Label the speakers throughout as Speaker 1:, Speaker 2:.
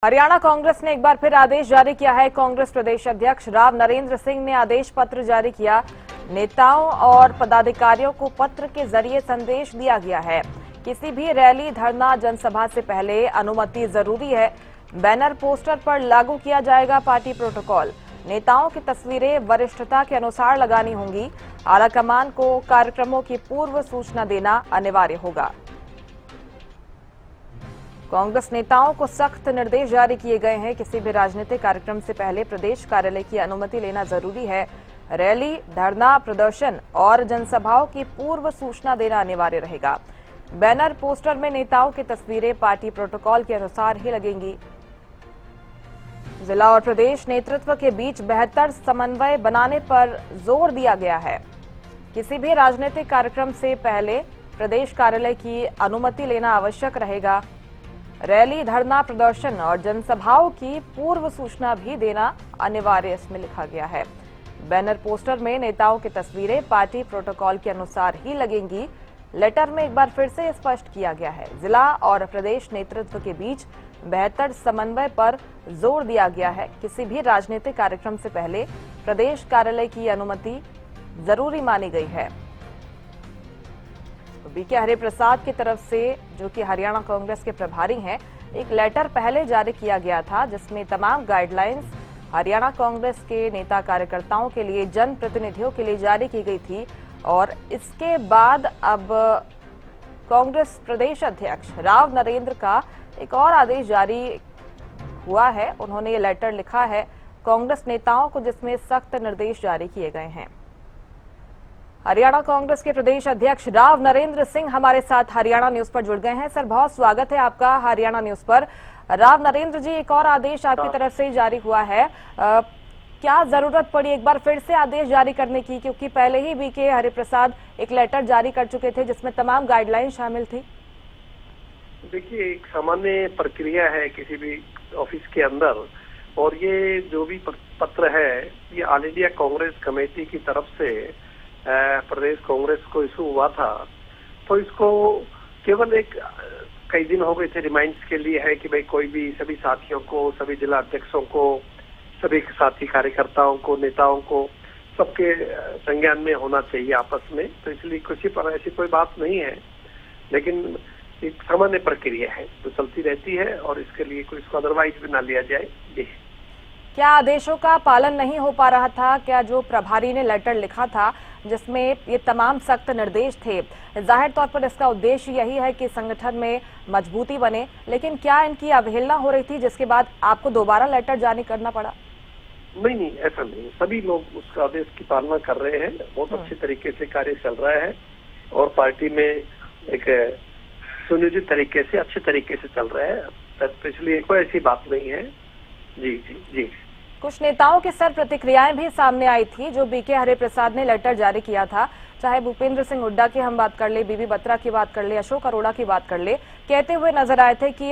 Speaker 1: हरियाणा कांग्रेस ने एक बार फिर आदेश जारी किया है। कांग्रेस प्रदेश अध्यक्ष राव नरेंद्र सिंह ने आदेश पत्र जारी किया। नेताओं और पदाधिकारियों को पत्र के जरिए संदेश दिया गया है। किसी भी रैली, धरना, जनसभा से पहले अनुमति जरूरी है। बैनर, पोस्टर पर लागू किया जाएगा पार्टी प्रोटोकॉल। नेताओं की तस्वीरें वरिष्ठता के अनुसार लगानी होंगी। आलाकमान को कार्यक्रमों की पूर्व सूचना देना अनिवार्य होगा। कांग्रेस नेताओं को सख्त निर्देश जारी किए गए हैं। किसी भी राजनीतिक कार्यक्रम से पहले प्रदेश कार्यालय की अनुमति लेना जरूरी है। रैली, धरना, प्रदर्शन और जनसभाओं की पूर्व सूचना देना अनिवार्य रहेगा। बैनर, पोस्टर में नेताओं की तस्वीरें पार्टी प्रोटोकॉल के अनुसार ही लगेंगी। जिला और प्रदेश नेतृत्व के बीच बेहतर समन्वय बनाने पर जोर दिया गया है। किसी भी राजनीतिक कार्यक्रम से पहले प्रदेश कार्यालय की अनुमति लेना आवश्यक रहेगा। रैली, धरना, प्रदर्शन और जनसभाओं की पूर्व सूचना भी देना अनिवार्य इसमें लिखा गया है। बैनर, पोस्टर में नेताओं की तस्वीरें पार्टी प्रोटोकॉल के अनुसार ही लगेंगी। लेटर में एक बार फिर से स्पष्ट किया गया है। जिला और प्रदेश नेतृत्व के बीच बेहतर समन्वय पर जोर दिया गया है। किसी भी राजनीतिक कार्यक्रम से पहले प्रदेश कार्यालय की अनुमति जरूरी मानी गई है। बीके हरिप्रसाद की तरफ से, जो कि हरियाणा कांग्रेस के प्रभारी हैं, एक लेटर पहले जारी किया गया था जिसमें तमाम गाइडलाइंस हरियाणा कांग्रेस के नेता कार्यकर्ताओं के लिए, जनप्रतिनिधियों के लिए जारी की गई थी। और इसके बाद अब कांग्रेस प्रदेश अध्यक्ष राव नरेंद्र का एक और आदेश जारी हुआ है। उन्होंने ये लेटर लिखा है कांग्रेस नेताओं को, जिसमें सख्त निर्देश जारी किए गए हैं। हरियाणा कांग्रेस के प्रदेश अध्यक्ष राव नरेंद्र सिंह हमारे साथ हरियाणा न्यूज पर जुड़ गए हैं। सर, बहुत स्वागत है आपका हरियाणा न्यूज पर। राव नरेंद्र जी, एक और आदेश आपकी तरफ से जारी हुआ है। क्या जरूरत पड़ी एक बार फिर से आदेश जारी करने की, क्योंकि पहले ही बीके हरिप्रसाद एक लेटर जारी कर चुके थे जिसमें तमाम गाइडलाइन शामिल थी?
Speaker 2: देखिए, एक सामान्य प्रक्रिया है किसी भी ऑफिस के अंदर, और ये जो भी पत्र है ये ऑल इंडिया कांग्रेस कमेटी की तरफ से प्रदेश कांग्रेस को इशू हुआ था। तो इसको केवल कई दिन हो गए थे रिमाइंड्स के लिए है कि भाई कोई भी सभी साथियों को, सभी जिला अध्यक्षों को, सभी साथी कार्यकर्ताओं को, नेताओं को, सबके संज्ञान में होना चाहिए आपस में। तो इसलिए किसी पर ऐसी कोई बात नहीं है, लेकिन एक सामान्य प्रक्रिया है जो चलती रहती है, और इसके लिए कोई इसको अदरवाइज भी ना लिया जाए। जी,
Speaker 1: क्या आदेशों का पालन नहीं हो पा रहा था? क्या जो प्रभारी ने लेटर लिखा था जिसमें ये तमाम सख्त निर्देश थे, जाहिर तौर पर इसका उद्देश्य यही है कि संगठन में मजबूती बने, लेकिन क्या इनकी अवहेलना हो रही थी जिसके बाद आपको दोबारा लेटर जारी करना पड़ा?
Speaker 2: नहीं, ऐसा नहीं। सभी लोग उस आदेश की पालना कर रहे हैं। बहुत अच्छे तरीके से कार्य चल रहा है, और पार्टी में एक सुनियोजित तरीके से, अच्छे तरीके से चल रहा है। तो इसलिए कोई ऐसी बात नहीं है। जी जी जी।
Speaker 1: कुछ नेताओं के सर प्रतिक्रियाएं भी सामने आई थी जो बीके हरिप्रसाद ने लेटर जारी किया था। चाहे भूपेंद्र सिंह हुड्डा की हम बात कर ले, बीबी बत्रा की बात कर ले, अशोक अरोड़ा की बात कर ले, कहते हुए नजर आए थे कि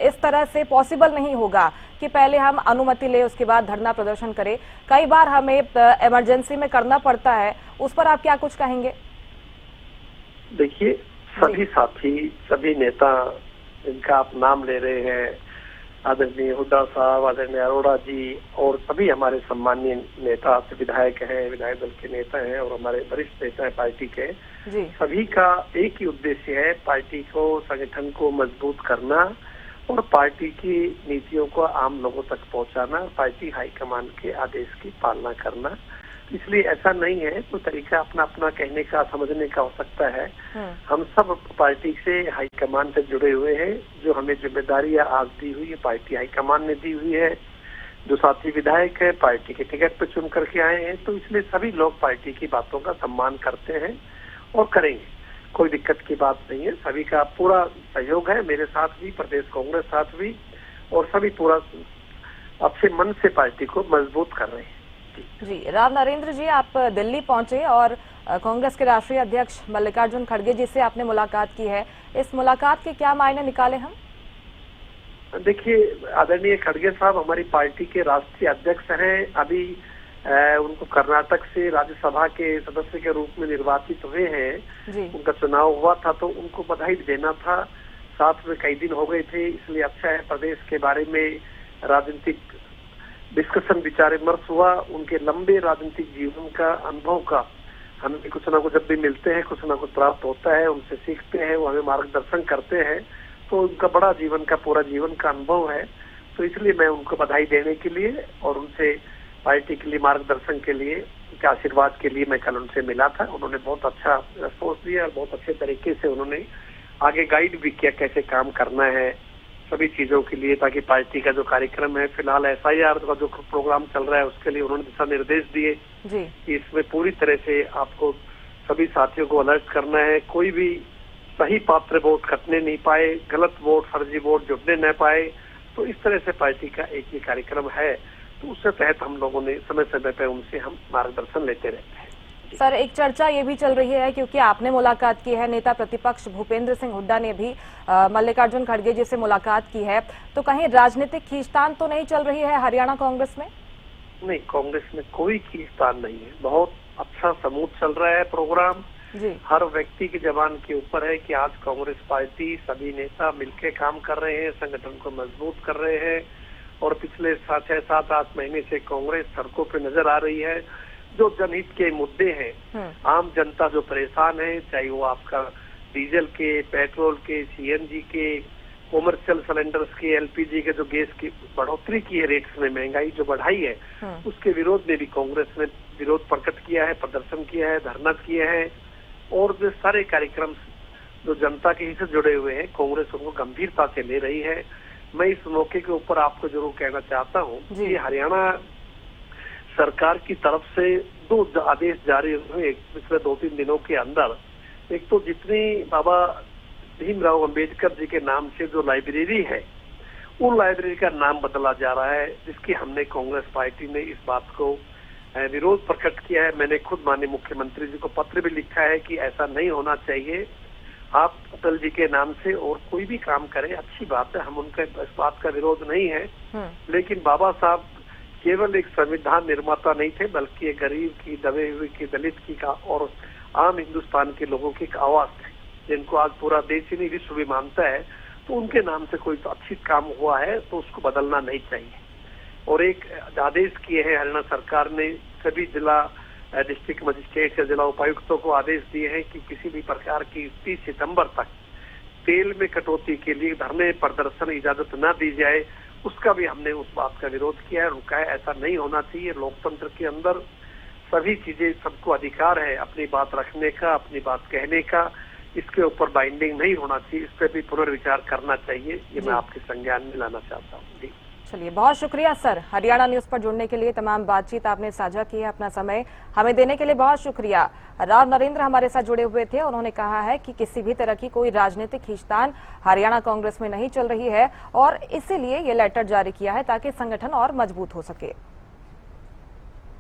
Speaker 1: इस तरह से पॉसिबल नहीं होगा कि पहले हम अनुमति ले उसके बाद धरना प्रदर्शन करें। कई बार हमें इमरजेंसी में करना पड़ता है, उस पर आप क्या कुछ कहेंगे?
Speaker 2: देखिए, सभी साथी, सभी नेता जिनका आप नाम ले रहे हैं, आदरणीय हुड्डा साहब, आदरणीय अरोड़ा जी, और सभी हमारे सम्मानीय नेता, विधायक हैं, विधायक दल के नेता हैं, और हमारे वरिष्ठ नेता हैं पार्टी के जी। सभी का एक ही उद्देश्य है, पार्टी को, संगठन को मजबूत करना और पार्टी की नीतियों को आम लोगों तक पहुंचाना, पार्टी हाईकमान के आदेश की पालना करना। इसलिए ऐसा नहीं है, तो तरीका अपना अपना कहने का, समझने का हो सकता है। हम सब पार्टी से, हाईकमान से जुड़े हुए हैं। जो हमें जिम्मेदारी आज दी हुई है पार्टी हाईकमान ने दी हुई है। जो साथी विधायक है पार्टी के टिकट पे चुन करके आए हैं, तो इसलिए सभी लोग पार्टी की बातों का सम्मान करते हैं और करेंगे। कोई दिक्कत की बात नहीं है। सभी का पूरा सहयोग है, मेरे साथ भी, प्रदेश कांग्रेस साथ भी, और सभी पूरा अच्छे मन से पार्टी को मजबूत कर रहे हैं।
Speaker 1: जी, राव नरेंद्र जी, आप दिल्ली पहुंचे और कांग्रेस के राष्ट्रीय अध्यक्ष मल्लिकार्जुन खड़गे जी से आपने मुलाकात की है। इस मुलाकात के क्या मायने निकाले हम?
Speaker 2: देखिए, आदरणीय खड़गे साहब हमारी पार्टी के राष्ट्रीय अध्यक्ष हैं। अभी उनको कर्नाटक से राज्यसभा के सदस्य के रूप में निर्वाचित हुए हैं। उनका चुनाव हुआ था, तो उनको बधाई देना था। साथ में कई दिन हो गए थे, इसलिए अच्छा है प्रदेश के बारे में राजनीतिक डिस्कशन विचार विमर्श हुआ। उनके लंबे राजनीतिक जीवन का अनुभव का हमें कुछ ना कुछ जब भी मिलते हैं कुछ ना कुछ प्राप्त होता है, उनसे सीखते हैं, वो हमें मार्गदर्शन करते हैं। तो उनका बड़ा जीवन का पूरा जीवन का अनुभव है, तो इसलिए मैं उनको बधाई देने के लिए और उनसे पार्टी के लिए मार्गदर्शन के लिए उनके आशीर्वाद के लिए मैं कल उनसे मिला था। उन्होंने बहुत अच्छा रिस्पॉन्स दिया और बहुत अच्छे तरीके से उन्होंने आगे गाइड भी किया कैसे काम करना है सभी चीजों के लिए, ताकि पार्टी का जो कार्यक्रम है फिलहाल SIR का जो प्रोग्राम चल रहा है उसके लिए उन्होंने दिशा निर्देश दिए कि इसमें पूरी तरह से आपको सभी साथियों को अलर्ट करना है, कोई भी सही पात्र वोट कटने नहीं पाए, गलत वोट फर्जी वोट जुड़ने न पाए। तो इस तरह से पार्टी का एक ये कार्यक्रम है, तो उसके तहत हम लोगों ने समय समय पर उनसे हम मार्गदर्शन लेते रहते हैं।
Speaker 1: सर, एक चर्चा ये भी चल रही है क्योंकि आपने मुलाकात की है, नेता प्रतिपक्ष भूपेंद्र सिंह हुड्डा ने भी मल्लिकार्जुन खड़गे जी से मुलाकात की है, तो कहीं राजनीतिक खींचतान तो नहीं चल रही है हरियाणा कांग्रेस में?
Speaker 2: नहीं, कांग्रेस में कोई खींचतान नहीं है, बहुत अच्छा समूह चल रहा है प्रोग्राम जी। हर व्यक्ति की जबान के ऊपर है कि आज कांग्रेस पार्टी सभी नेता मिलकर काम कर रहे हैं, संगठन को मजबूत कर रहे हैं और पिछले 6-7-8 महीने से कांग्रेस सड़कों पे नजर आ रही है। जो जनहित के मुद्दे हैं, आम जनता जो परेशान है, चाहे वो आपका डीजल के, पेट्रोल के, CNG के, कॉमर्शियल सिलेंडर्स के, LPG के जो गैस की बढ़ोतरी की है, रेट्स में महंगाई जो बढ़ाई है, उसके विरोध में भी कांग्रेस ने विरोध प्रकट किया है, प्रदर्शन किया है, धरना किया है और जो सारे कार्यक्रम जो जनता के हिस्से जुड़े हुए हैं कांग्रेस उनको गंभीरता से ले रही है। मैं इस मौके के ऊपर आपको जरूर कहना चाहता हूँ कि हरियाणा सरकार की तरफ से 2 आदेश जारी हुए पिछले 2-3 दिनों के अंदर। एक तो जितनी बाबा भीमराव अंबेडकर जी के नाम से जो लाइब्रेरी है, उन लाइब्रेरी का नाम बदला जा रहा है, जिसकी हमने कांग्रेस पार्टी ने इस बात को विरोध प्रकट किया है। मैंने खुद माननीय मुख्यमंत्री जी को पत्र भी लिखा है कि ऐसा नहीं होना चाहिए, आप अटल जी के नाम से और कोई भी काम करें, अच्छी बात है, हम उनका इस बात का विरोध नहीं है, लेकिन बाबा साहब केवल एक संविधान निर्माता नहीं थे, बल्कि एक गरीब की, दबे हुए की, दलित की का और आम हिंदुस्तान के लोगों की एक आवाज थे, जिनको आज पूरा देश ही नहीं विश्व भी मानता है। तो उनके नाम से कोई तो अच्छी काम हुआ है तो उसको बदलना नहीं चाहिए। और एक आदेश किए हैं हरियाणा सरकार ने, सभी जिला डिस्ट्रिक्ट मजिस्ट्रेट या जिला उपायुक्तों को आदेश दिए हैं कि किसी भी प्रकार की 30 सितंबर तक तेल में कटौती के लिए धरने प्रदर्शन इजाजत न दी जाए। उसका भी हमने उस बात का विरोध किया है, रुका है, ऐसा नहीं होना चाहिए। लोकतंत्र के अंदर सभी चीजें, सबको अधिकार है अपनी बात रखने का, अपनी बात कहने का, इसके ऊपर बाइंडिंग नहीं होना चाहिए, इस पर भी पुनर्विचार करना चाहिए, ये मैं आपके संज्ञान में लाना चाहता हूँ। जी
Speaker 1: चलिए, बहुत शुक्रिया सर, हरियाणा न्यूज पर जुड़ने के लिए, तमाम बातचीत आपने साझा की है, अपना समय हमें देने के लिए बहुत शुक्रिया। राव नरेंद्र हमारे साथ जुड़े हुए थे, उन्होंने कहा है कि किसी भी तरह की कोई राजनीतिक खींचतान हरियाणा कांग्रेस में नहीं चल रही है और इसीलिए ये लेटर जारी किया है ताकि संगठन और मजबूत हो सके।